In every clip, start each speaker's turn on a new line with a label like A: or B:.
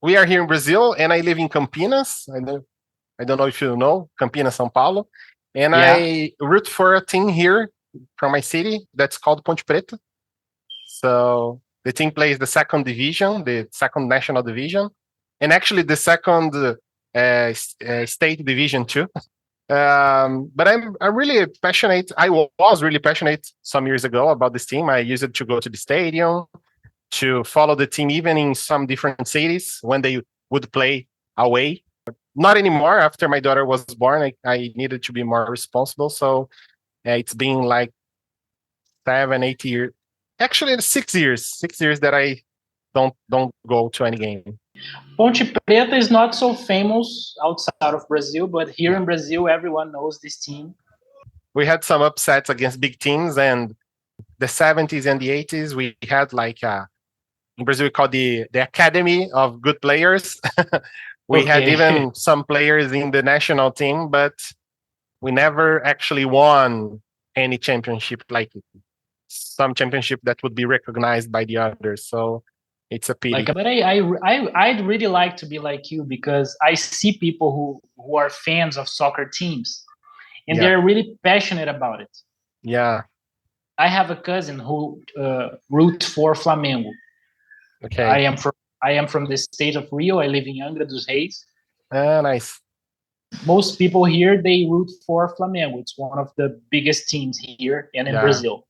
A: We are here in Brazil, and I live in Campinas. I don't know if you know Campinas, São Paulo, and
B: Yeah.
A: I root for a team here from my city that's called Ponte Preta. So the team plays the second division, the second national division, and actually the second state division too. But I'm really passionate. I was really passionate some years ago about this team. I used to go to the stadium, to follow the team, even in some different cities when they would play away. Not anymore. After my daughter was born, I needed to be more responsible. So it's been like 7, 8 years. Actually, 6 years. 6 years that I don't go to any game.
B: Ponte Preta is not so famous outside of Brazil, but here in Brazil, everyone knows this team.
A: We had some upsets against big teams, and the 70s and the 80s, we had like in Brazil we call the academy of good players. We had even some players in the national team, but we never actually won any championship, like some championship that would be recognized by the others. So it's a pity.
B: But I'd really like to be like you, because I see people who are fans of soccer teams, and they're really passionate about it.
A: Yeah.
B: I have a cousin who roots for Flamengo.
A: Okay.
B: I am from the state of Rio. I live in Angra dos Reis.
A: Nice.
B: Most people here, they root for Flamengo. It's one of the biggest teams here and in Brazil.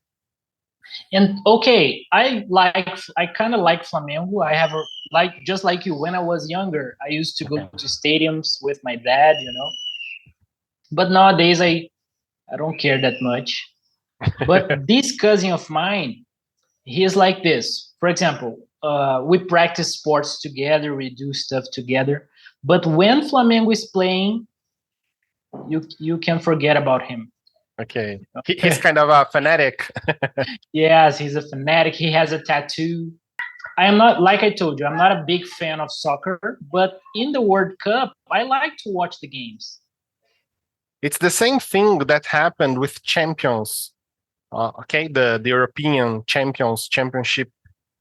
B: And okay, I kind of like Flamengo. I have just like you. When I was younger, I used to go to stadiums with my dad, But nowadays, I don't care that much. But this cousin of mine, he is like this. For example, we practice sports together, we do stuff together. But when Flamengo is playing, you can forget about him.
A: Okay. He's kind of a fanatic.
B: Yes, he's a fanatic. He has a tattoo. I am not, like I told you, I'm not a big fan of soccer, but in the World Cup, I like to watch the games.
A: It's the same thing that happened with champions. The European championship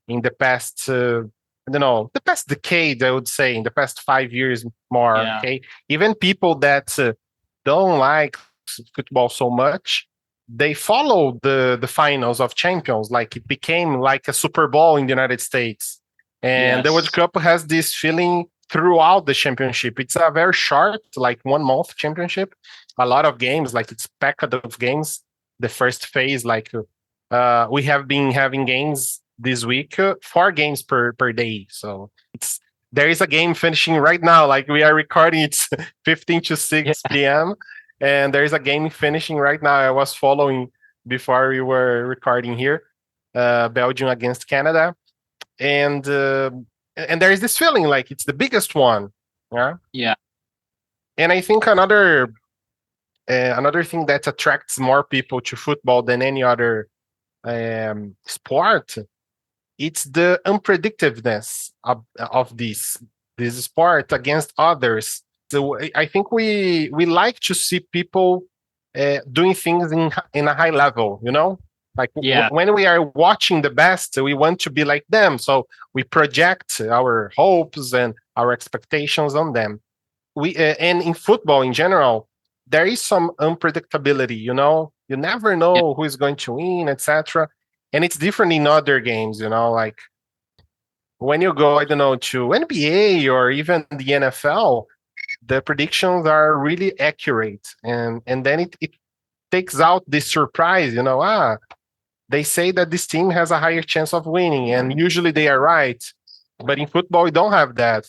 A: in the past, I don't know, the past decade, I would say, in the past 5 years more.
B: Yeah.
A: Okay, even people that don't like football so much, they follow the finals of champions. Like it became like a Super Bowl in the United States, and the World Cup has this feeling throughout the championship. It's a very short, like 1 month championship. A lot of games, like it's packed of games. The first phase, like we have been having games this week, 4 games per day. So there is a game finishing right now. Like we are recording, it's 15 to 6 p.m. And there is a game finishing right now. I was following before we were recording here, Belgium against Canada, and there is this feeling like it's the biggest one.
B: Yeah.
A: And I think another thing that attracts more people to football than any other sport, it's the unpredictativeness of this sport against others. So I think we like to see people doing things in a high level, like when we are watching the best, we want to be like them. So we project our hopes and our expectations on them. And in football in general, there is some unpredictability, you never know who is going to win, etc. And it's different in other games, like when you go, I don't know, to NBA or even the NFL, the predictions are really accurate. And then it takes out this surprise, they say that this team has a higher chance of winning, and usually they are right. But in football, we don't have that.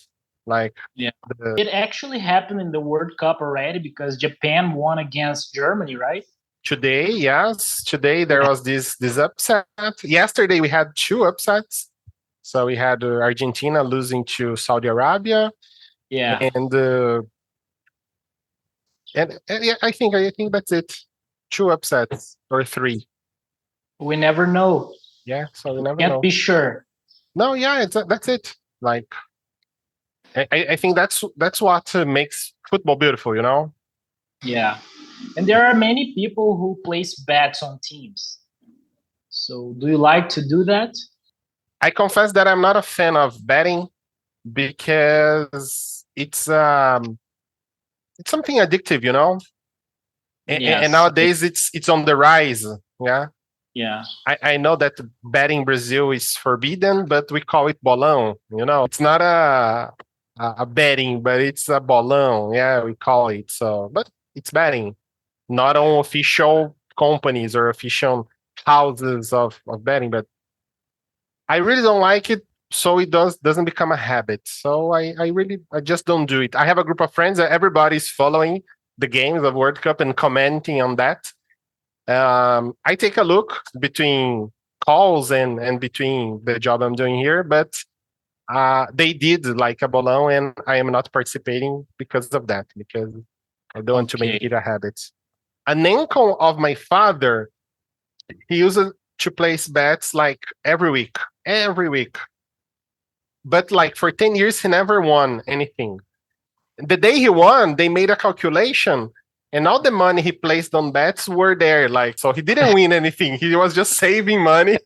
B: It actually happened in the World Cup already, because Japan won against Germany, right?
A: Today, yes. Today there was this upset. Yesterday we had 2 upsets. So we had Argentina losing to Saudi Arabia.
B: Yeah.
A: And I think that's it. 2 upsets or 3.
B: We never know.
A: Yeah, so we never know.
B: Can't be sure.
A: No, yeah, that's it. Like I think that's what makes football beautiful,
B: Yeah. And there are many people who place bets on teams. So do you like to do that?
A: I confess that I'm not a fan of betting because it's something addictive, you know. And
B: Yes.
A: nowadays it's on the rise. Yeah,
B: Yeah.
A: I know that betting in Brazil is forbidden, but we call it bolão. You know, it's not a betting, but it's a bolão. Yeah, we call it so. But it's betting, not on official companies or official houses of betting. But I really don't like it, so it doesn't become a habit. So I just don't do it. I have a group of friends that everybody's following the games of World Cup and commenting on that. I take a look between calls and between the job I'm doing here, but they did like a bolão, and I am not participating because of that, because I don't want to make it a habit. An uncle of my father, he used to place bets like every week. But like for 10 years, he never won anything. The day he won, they made a calculation, and all the money he placed on bets were there. Like, so he didn't win anything. He was just saving money.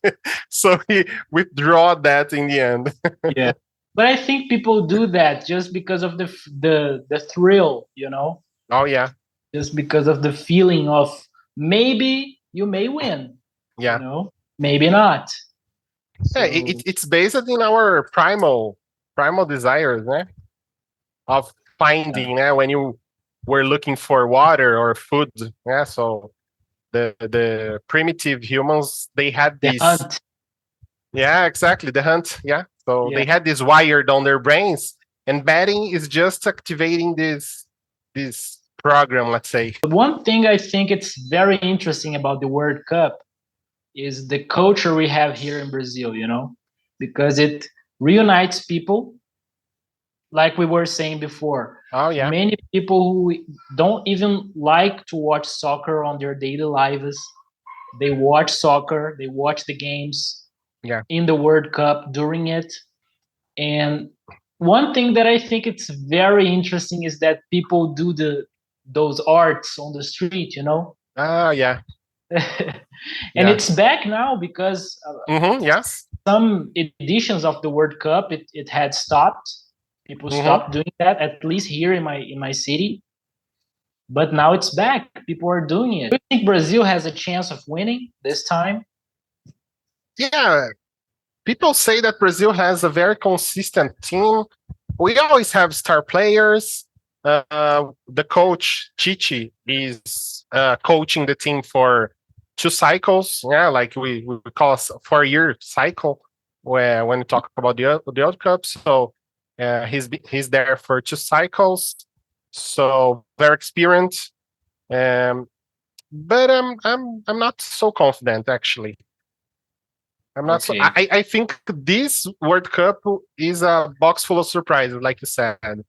A: So he withdrew that in the end.
B: Yeah. But I think people do that just because of the thrill, you know?
A: Oh, yeah.
B: Just because of the feeling of maybe you may win.
A: Yeah.
B: You know? Maybe not.
A: Yeah, it's based in our primal desires, né? Of finding, when you were looking for water or food. Yeah, so the primitive humans, they had
B: The
A: this.
B: hunt.
A: Yeah, exactly, the hunt. Yeah, so they had this wired on their brains, and betting is just activating this program, let's say.
B: But one thing I think it's very interesting about the World Cup is the culture we have here in Brazil, you know, because it reunites people, like we were saying before.
A: Oh, yeah.
B: Many people who don't even like to watch soccer on their daily lives, they watch soccer, they watch the games in the World Cup during it. And one thing that I think it's very interesting is that people do those arts on the street, you know.
A: Oh, yeah.
B: And it's back now because
A: yes,
B: some editions of the World Cup it had stopped. People stopped doing that, at least here in my city. But now it's back. People are doing it. Do you think Brazil has a chance of winning this time?
A: Yeah. People say that Brazil has a very consistent team. We always have star players. The coach, 𝐀𝐻𝐫𝐞𝐧𝐝, is coaching the team for 2 cycles. Yeah, like we call a 4-year cycle when we talk about the World Cup. So he's there for 2 cycles. So very experienced. But I'm not so confident, actually. I'm not so. I think this World Cup is a box full of surprises, like you said.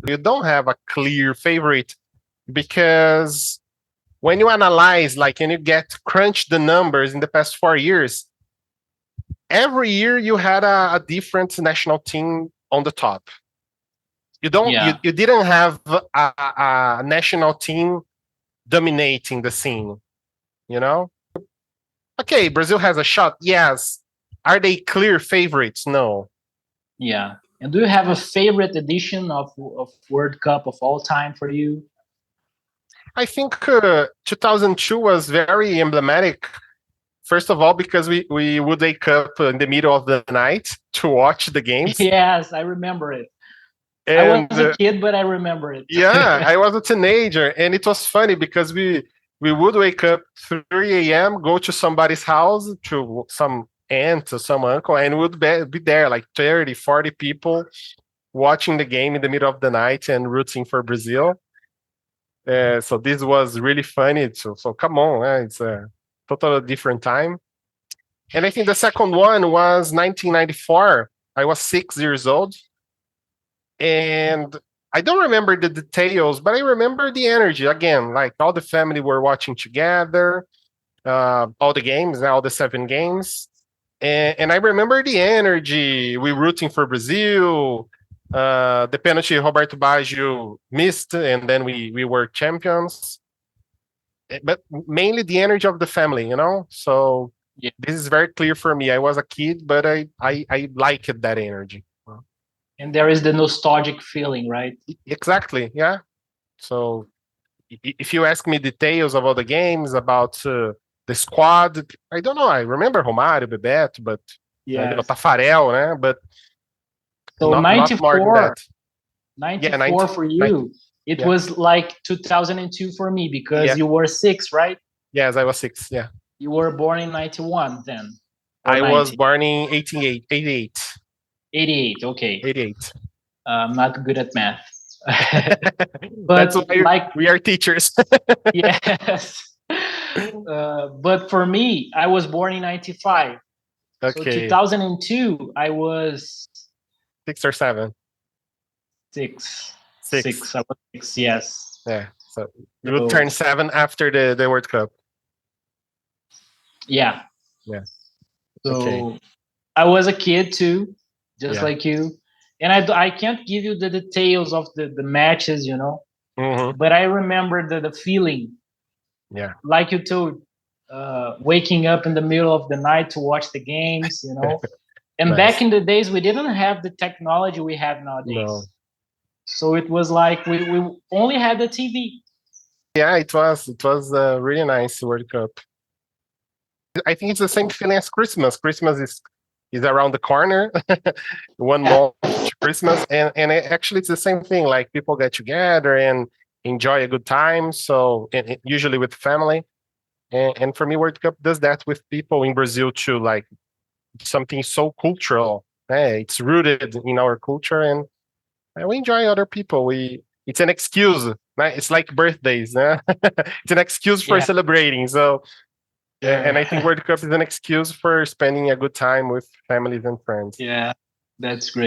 A: You don't have a clear favorite, because when you analyze, like, and you crunch the numbers in the past 4 years, every year you had a different national team on the top. You don't. You didn't have a national team dominating the scene. You know. Okay, Brazil has a shot. Yes. Are they clear favorites? No.
B: Yeah. And do you have a favorite edition of World Cup of all time for you?
A: I think 2002 was very emblematic. First of all, because we would wake up in the middle of the night to watch the games.
B: Yes, I remember it.
A: And,
B: I was a kid, but I remember it.
A: Yeah, I was a teenager, and it was funny because we would wake up 3 a.m., go to somebody's house, to some aunt or some uncle, and we would be there, like 30, 40 people watching the game in the middle of the night and rooting for Brazil. So this was really funny. So come on, it's a totally different time. And I think the second one was 1994. I was 6 years old. And I don't remember the details, but I remember the energy. Again, like all the family were watching together, all the games, all the 7 games. And I remember the energy. We rooting for Brazil. The penalty Roberto Baggio missed, and then we were champions. But mainly the energy of the family, you know? So
B: Yeah.
A: This is very clear for me. I was a kid, but I liked that energy.
B: And there is the nostalgic feeling, right?
A: Exactly. Yeah. So if you ask me details about the games, about the squad, I don't know. I remember Romário, Bebeto, but Tafarel, né? But
B: so
A: not more than that.
B: 94 for you. It was like 2002 for me because you were 6, right?
A: Yes, I was 6. Yeah.
B: You were born in 91 then.
A: I was born in 88.
B: 88. Okay.
A: 88.
B: I'm not good at math.
A: But that's why we are teachers.
B: Yes. But for me, I was born in 95.
A: Okay.
B: So 2002, I was
A: 6 or 7.
B: 6.
A: 6.
B: I was 6. Yes.
A: Yeah. So you will turn 7 after the World Cup.
B: Yeah.
A: Yeah.
B: So
A: okay.
B: I was a kid too, just like you. And I can't give you the details of the matches, you know, but I remember the feeling.
A: Yeah.
B: Like you told, waking up in the middle of the night to watch the games, you know. And back in the days, we didn't have the technology we have nowadays.
A: No.
B: So it was like we only had the TV.
A: Yeah, it was a really nice World Cup. I think it's the same feeling as Christmas. Christmas is around the corner, 1 month to Christmas, and actually it's the same thing. Like people get together and enjoy a good time. So usually with family, and for me, World Cup does that with people in Brazil too. Like something so cultural. It's rooted in our culture, and we enjoy other people. It's an excuse. It's like birthdays. It's an excuse for celebrating. So. And I think World Cup is an excuse for spending a good time with families and friends.
B: Yeah, that's great.